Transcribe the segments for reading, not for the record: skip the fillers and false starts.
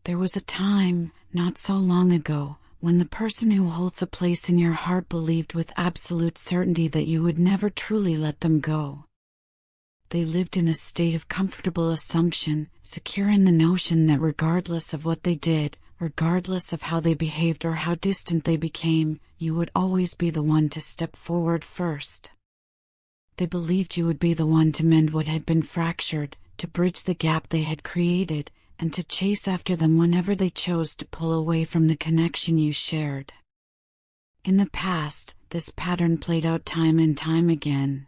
There was a time, not so long ago, when the person who holds a place in your heart believed with absolute certainty that you would never truly let them go. They lived in a state of comfortable assumption, secure in the notion that regardless of what they did, regardless of how they behaved or how distant they became, you would always be the one to step forward first. They believed you would be the one to mend what had been fractured, to bridge the gap they had created, and to chase after them whenever they chose to pull away from the connection you shared. In the past, this pattern played out time and time again.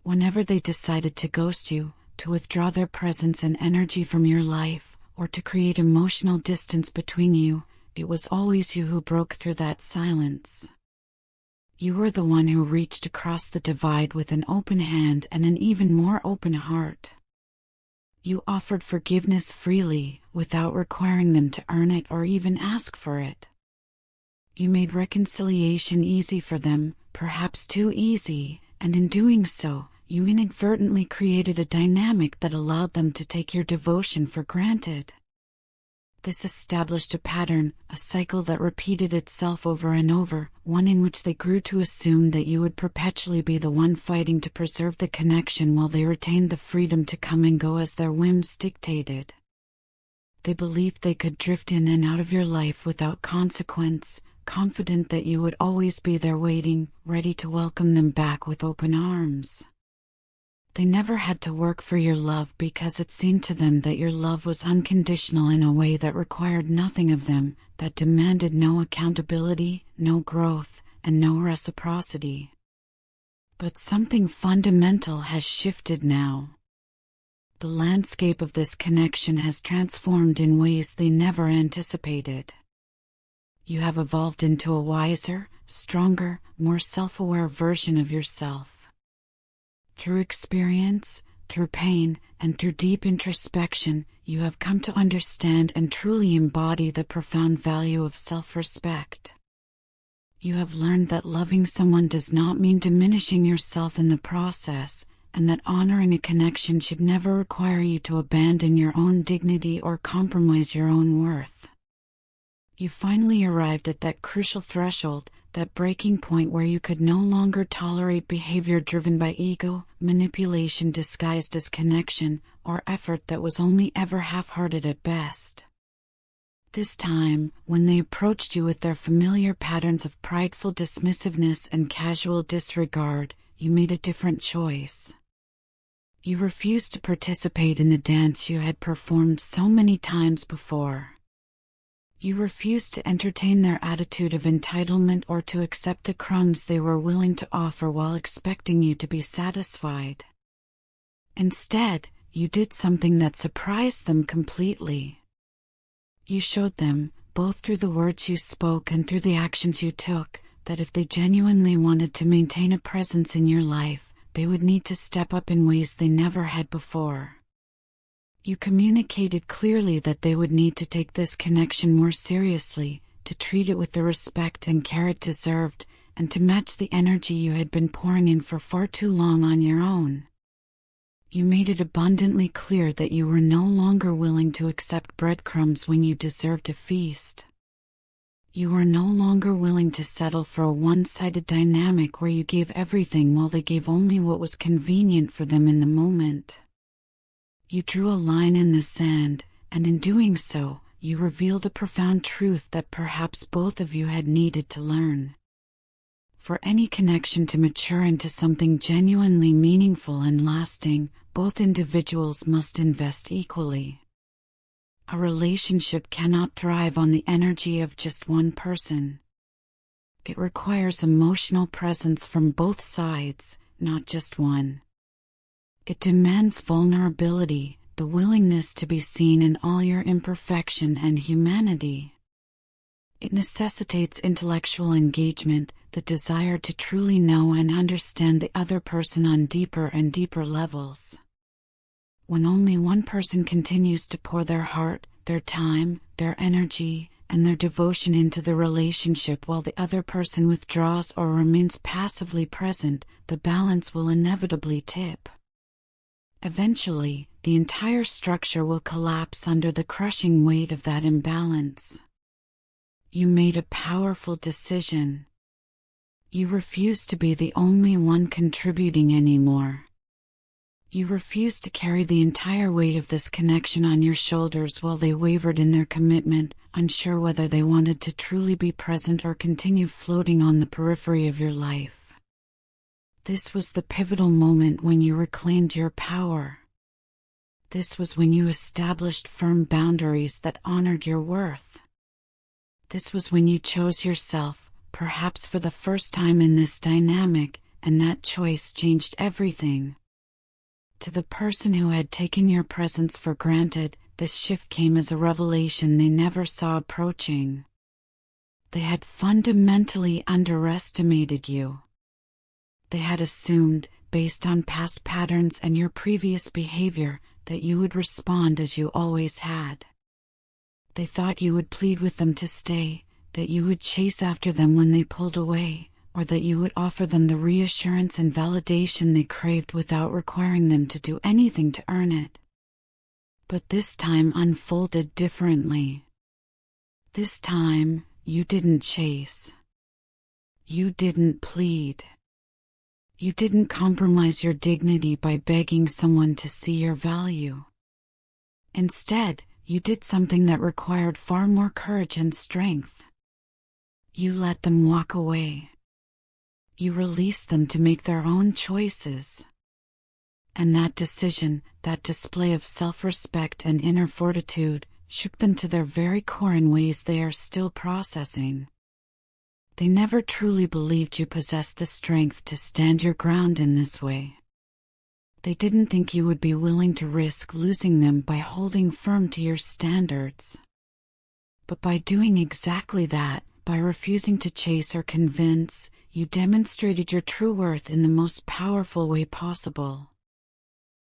Whenever they decided to ghost you, to withdraw their presence and energy from your life, or to create emotional distance between you, it was always you who broke through that silence. You were the one who reached across the divide with an open hand and an even more open heart. You offered forgiveness freely, without requiring them to earn it or even ask for it. You made reconciliation easy for them, perhaps too easy, and in doing so, you inadvertently created a dynamic that allowed them to take your devotion for granted. This established a pattern, a cycle that repeated itself over and over, one in which they grew to assume that you would perpetually be the one fighting to preserve the connection while they retained the freedom to come and go as their whims dictated. They believed they could drift in and out of your life without consequence, confident that you would always be there waiting, ready to welcome them back with open arms. They never had to work for your love because it seemed to them that your love was unconditional in a way that required nothing of them, that demanded no accountability, no growth, and no reciprocity. But something fundamental has shifted now. The landscape of this connection has transformed in ways they never anticipated. You have evolved into a wiser, stronger, more self-aware version of yourself. Through experience, through pain, and through deep introspection, you have come to understand and truly embody the profound value of self-respect. You have learned that loving someone does not mean diminishing yourself in the process, and that honoring a connection should never require you to abandon your own dignity or compromise your own worth. You finally arrived at that crucial threshold, that breaking point where you could no longer tolerate behavior driven by ego, manipulation disguised as connection, or effort that was only ever half-hearted at best. This time, when they approached you with their familiar patterns of prideful dismissiveness and casual disregard, you made a different choice. You refused to participate in the dance you had performed so many times before. You refused to entertain their attitude of entitlement or to accept the crumbs they were willing to offer while expecting you to be satisfied. Instead, you did something that surprised them completely. You showed them, both through the words you spoke and through the actions you took, that if they genuinely wanted to maintain a presence in your life, they would need to step up in ways they never had before. You communicated clearly that they would need to take this connection more seriously, to treat it with the respect and care it deserved, and to match the energy you had been pouring in for far too long on your own. You made it abundantly clear that you were no longer willing to accept breadcrumbs when you deserved a feast. You were no longer willing to settle for a one-sided dynamic where you gave everything while they gave only what was convenient for them in the moment. You drew a line in the sand, and in doing so, you revealed a profound truth that perhaps both of you had needed to learn. For any connection to mature into something genuinely meaningful and lasting, both individuals must invest equally. A relationship cannot thrive on the energy of just one person. It requires emotional presence from both sides, not just one. It demands vulnerability, the willingness to be seen in all your imperfection and humanity. It necessitates intellectual engagement, the desire to truly know and understand the other person on deeper and deeper levels. When only one person continues to pour their heart, their time, their energy, and their devotion into the relationship while the other person withdraws or remains passively present, the balance will inevitably tip. Eventually, the entire structure will collapse under the crushing weight of that imbalance. You made a powerful decision. You refuse to be the only one contributing anymore. You refuse to carry the entire weight of this connection on your shoulders while they wavered in their commitment, unsure whether they wanted to truly be present or continue floating on the periphery of your life. This was the pivotal moment when you reclaimed your power. This was when you established firm boundaries that honored your worth. This was when you chose yourself, perhaps for the first time in this dynamic, and that choice changed everything. To the person who had taken your presence for granted, this shift came as a revelation they never saw approaching. They had fundamentally underestimated you. They had assumed, based on past patterns and your previous behavior, that you would respond as you always had. They thought you would plead with them to stay, that you would chase after them when they pulled away, or that you would offer them the reassurance and validation they craved without requiring them to do anything to earn it. But this time unfolded differently. This time, you didn't chase. You didn't plead. You didn't compromise your dignity by begging someone to see your value. Instead, you did something that required far more courage and strength. You let them walk away. You released them to make their own choices. And that decision, that display of self-respect and inner fortitude, shook them to their very core in ways they are still processing. They never truly believed you possessed the strength to stand your ground in this way. They didn't think you would be willing to risk losing them by holding firm to your standards. But by doing exactly that, by refusing to chase or convince, you demonstrated your true worth in the most powerful way possible.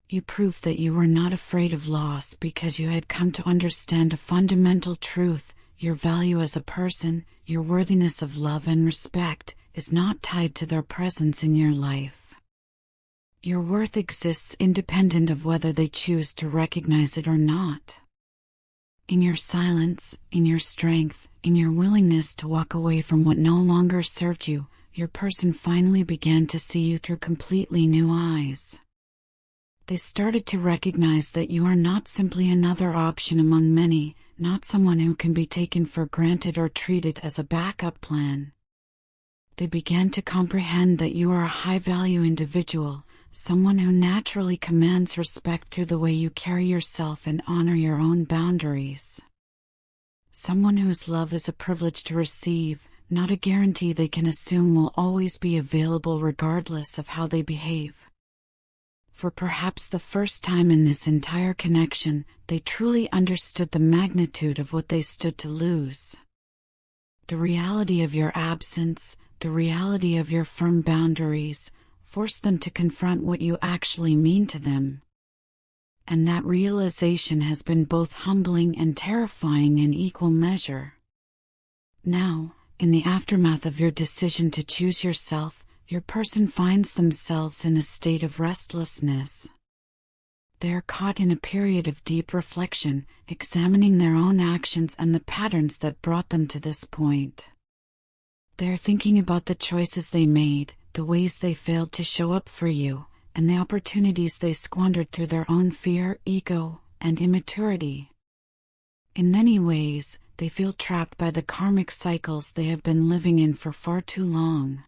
You proved that you were not afraid of loss because you had come to understand a fundamental truth: your value as a person, your worthiness of love and respect, is not tied to their presence in your life. Your worth exists independent of whether they choose to recognize it or not. In your silence, in your strength, in your willingness to walk away from what no longer served you, your person finally began to see you through completely new eyes. They started to recognize that you are not simply another option among many, not someone who can be taken for granted or treated as a backup plan. They began to comprehend that you are a high-value individual, someone who naturally commands respect through the way you carry yourself and honor your own boundaries. Someone whose love is a privilege to receive, not a guarantee they can assume will always be available regardless of how they behave. For perhaps the first time in this entire connection, they truly understood the magnitude of what they stood to lose. The reality of your absence, the reality of your firm boundaries, forced them to confront what you actually mean to them. And that realization has been both humbling and terrifying in equal measure. Now, in the aftermath of your decision to choose yourself, your person finds themselves in a state of restlessness. They are caught in a period of deep reflection, examining their own actions and the patterns that brought them to this point. They are thinking about the choices they made, the ways they failed to show up for you, and the opportunities they squandered through their own fear, ego, and immaturity. In many ways, they feel trapped by the karmic cycles they have been living in for far too long.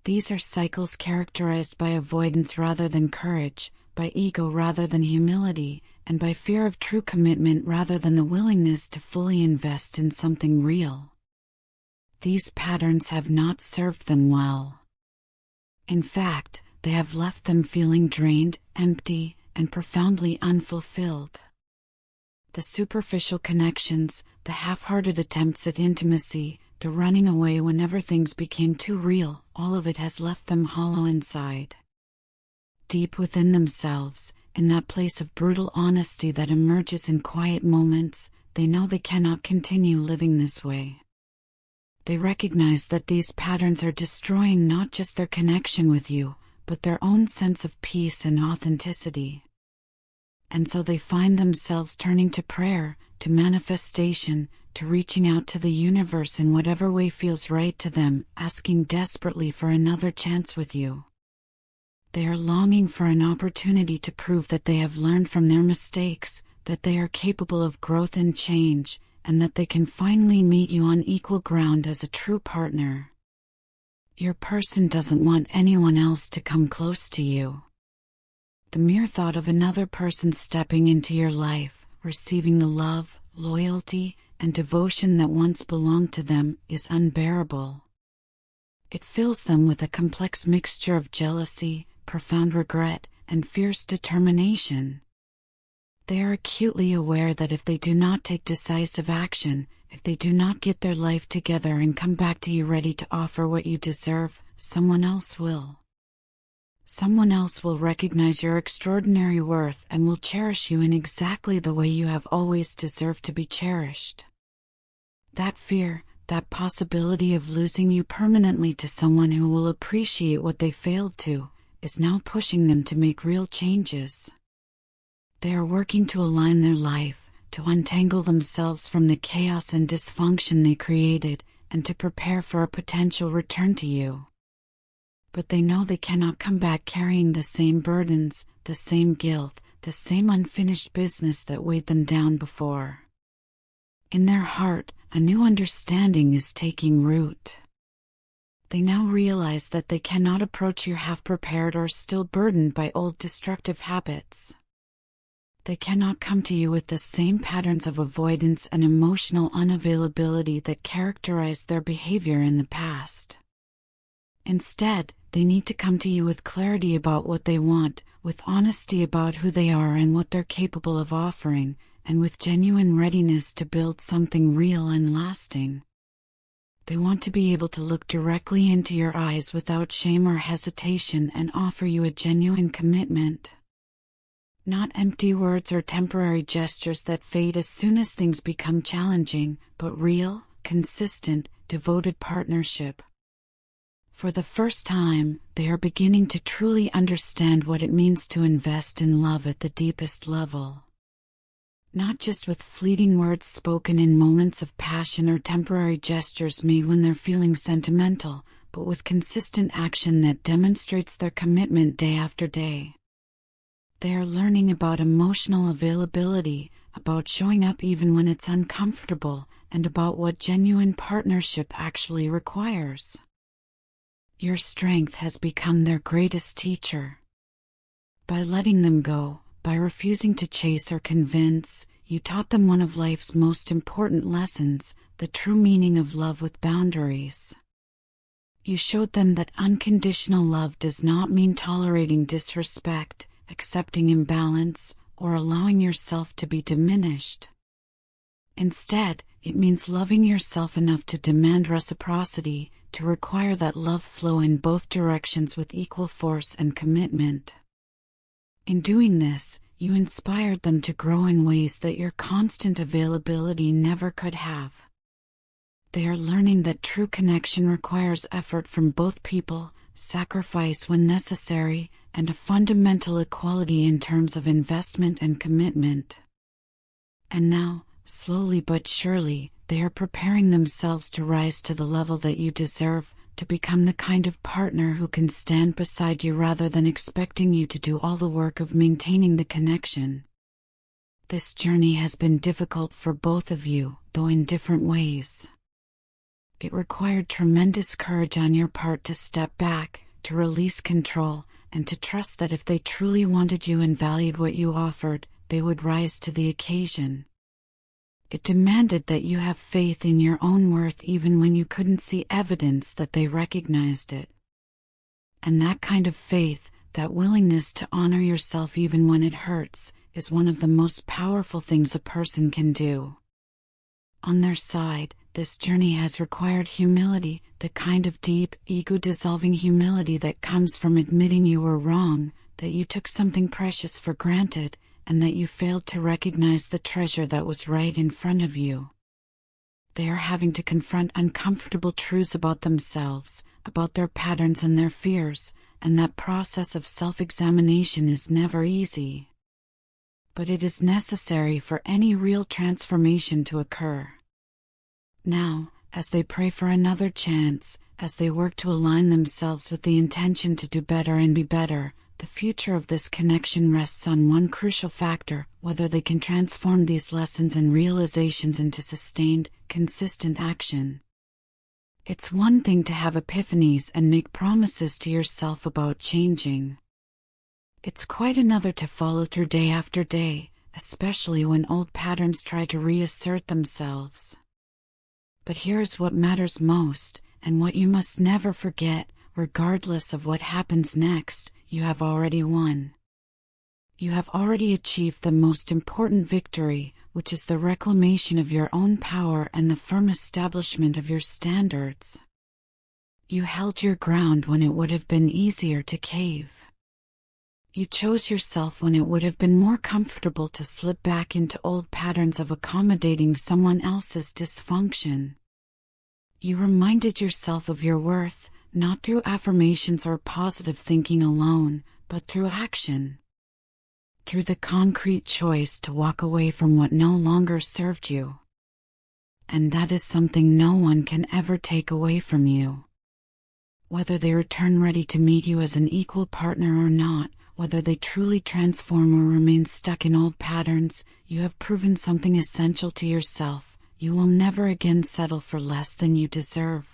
These are cycles characterized by avoidance rather than courage, by ego rather than humility, and by fear of true commitment rather than the willingness to fully invest in something real. These patterns have not served them well. In fact, they have left them feeling drained, empty, and profoundly unfulfilled. The superficial connections, the half-hearted attempts at intimacy, the running away whenever things became too real, all of it has left them hollow inside. Deep within themselves, in that place of brutal honesty that emerges in quiet moments, they know they cannot continue living this way. They recognize that these patterns are destroying not just their connection with you, but their own sense of peace and authenticity. And so they find themselves turning to prayer, to manifestation, to reaching out to the universe in whatever way feels right to them, asking desperately for another chance with you. They are longing for an opportunity to prove that they have learned from their mistakes, that they are capable of growth and change, and that they can finally meet you on equal ground as a true partner. Your person doesn't want anyone else to come close to you. The mere thought of another person stepping into your life, receiving the love, loyalty, and devotion that once belonged to them is unbearable. It fills them with a complex mixture of jealousy, profound regret, and fierce determination. They are acutely aware that if they do not take decisive action, if they do not get their life together and come back to you ready to offer what you deserve, someone else will. Someone else will recognize your extraordinary worth and will cherish you in exactly the way you have always deserved to be cherished. That fear, that possibility of losing you permanently to someone who will appreciate what they failed to, is now pushing them to make real changes. They are working to align their life, to untangle themselves from the chaos and dysfunction they created, and to prepare for a potential return to you. But they know they cannot come back carrying the same burdens, the same guilt, the same unfinished business that weighed them down before. In their heart, a new understanding is taking root. They now realize that they cannot approach you half-prepared or still burdened by old destructive habits. They cannot come to you with the same patterns of avoidance and emotional unavailability that characterized their behavior in the past. Instead, they need to come to you with clarity about what they want, with honesty about who they are and what they're capable of offering, and with genuine readiness to build something real and lasting. They want to be able to look directly into your eyes without shame or hesitation and offer you a genuine commitment. Not empty words or temporary gestures that fade as soon as things become challenging, but real, consistent, devoted partnership. For the first time, they are beginning to truly understand what it means to invest in love at the deepest level. Not just with fleeting words spoken in moments of passion or temporary gestures made when they're feeling sentimental, but with consistent action that demonstrates their commitment day after day. They are learning about emotional availability, about showing up even when it's uncomfortable, and about what genuine partnership actually requires. Your strength has become their greatest teacher. By letting them go, by refusing to chase or convince, you taught them one of life's most important lessons, the true meaning of love with boundaries. You showed them that unconditional love does not mean tolerating disrespect, accepting imbalance, or allowing yourself to be diminished. Instead, it means loving yourself enough to demand reciprocity, to require that love flow in both directions with equal force and commitment. In doing this, you inspired them to grow in ways that your constant availability never could have. They are learning that true connection requires effort from both people, sacrifice when necessary, and a fundamental equality in terms of investment and commitment. And now, slowly but surely, they are preparing themselves to rise to the level that you deserve, to become the kind of partner who can stand beside you rather than expecting you to do all the work of maintaining the connection. This journey has been difficult for both of you, though in different ways. It required tremendous courage on your part to step back, to release control, and to trust that if they truly wanted you and valued what you offered, they would rise to the occasion. It demanded that you have faith in your own worth even when you couldn't see evidence that they recognized it. And that kind of faith, that willingness to honor yourself even when it hurts, is one of the most powerful things a person can do. On their side, this journey has required humility, the kind of deep, ego-dissolving humility that comes from admitting you were wrong, that you took something precious for granted, and that you failed to recognize the treasure that was right in front of you. They are having to confront uncomfortable truths about themselves, about their patterns and their fears, and that process of self-examination is never easy. But it is necessary for any real transformation to occur. Now, as they pray for another chance, as they work to align themselves with the intention to do better and be better, the future of this connection rests on one crucial factor: whether they can transform these lessons and realizations into sustained, consistent action. It's one thing to have epiphanies and make promises to yourself about changing. It's quite another to follow through day after day, especially when old patterns try to reassert themselves. But here's what matters most, and what you must never forget: regardless of what happens next, you have already won. You have already achieved the most important victory, which is the reclamation of your own power and the firm establishment of your standards. You held your ground when it would have been easier to cave. You chose yourself when it would have been more comfortable to slip back into old patterns of accommodating someone else's dysfunction. You reminded yourself of your worth, not through affirmations or positive thinking alone, but through action. Through the concrete choice to walk away from what no longer served you. And that is something no one can ever take away from you. Whether they return ready to meet you as an equal partner or not, whether they truly transform or remain stuck in old patterns, you have proven something essential to yourself: you will never again settle for less than you deserve.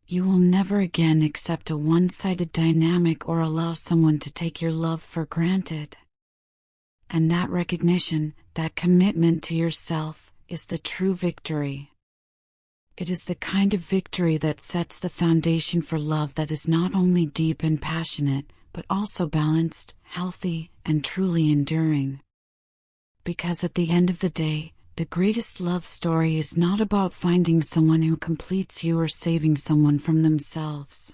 You will never again accept a one-sided dynamic or allow someone to take your love for granted. And that recognition, that commitment to yourself, is the true victory. It is the kind of victory that sets the foundation for love that is not only deep and passionate, but also balanced, healthy, and truly enduring. Because at the end of the day, the greatest love story is not about finding someone who completes you or saving someone from themselves.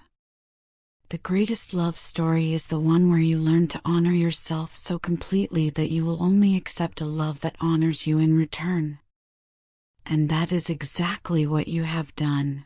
The greatest love story is the one where you learn to honor yourself so completely that you will only accept a love that honors you in return. And that is exactly what you have done.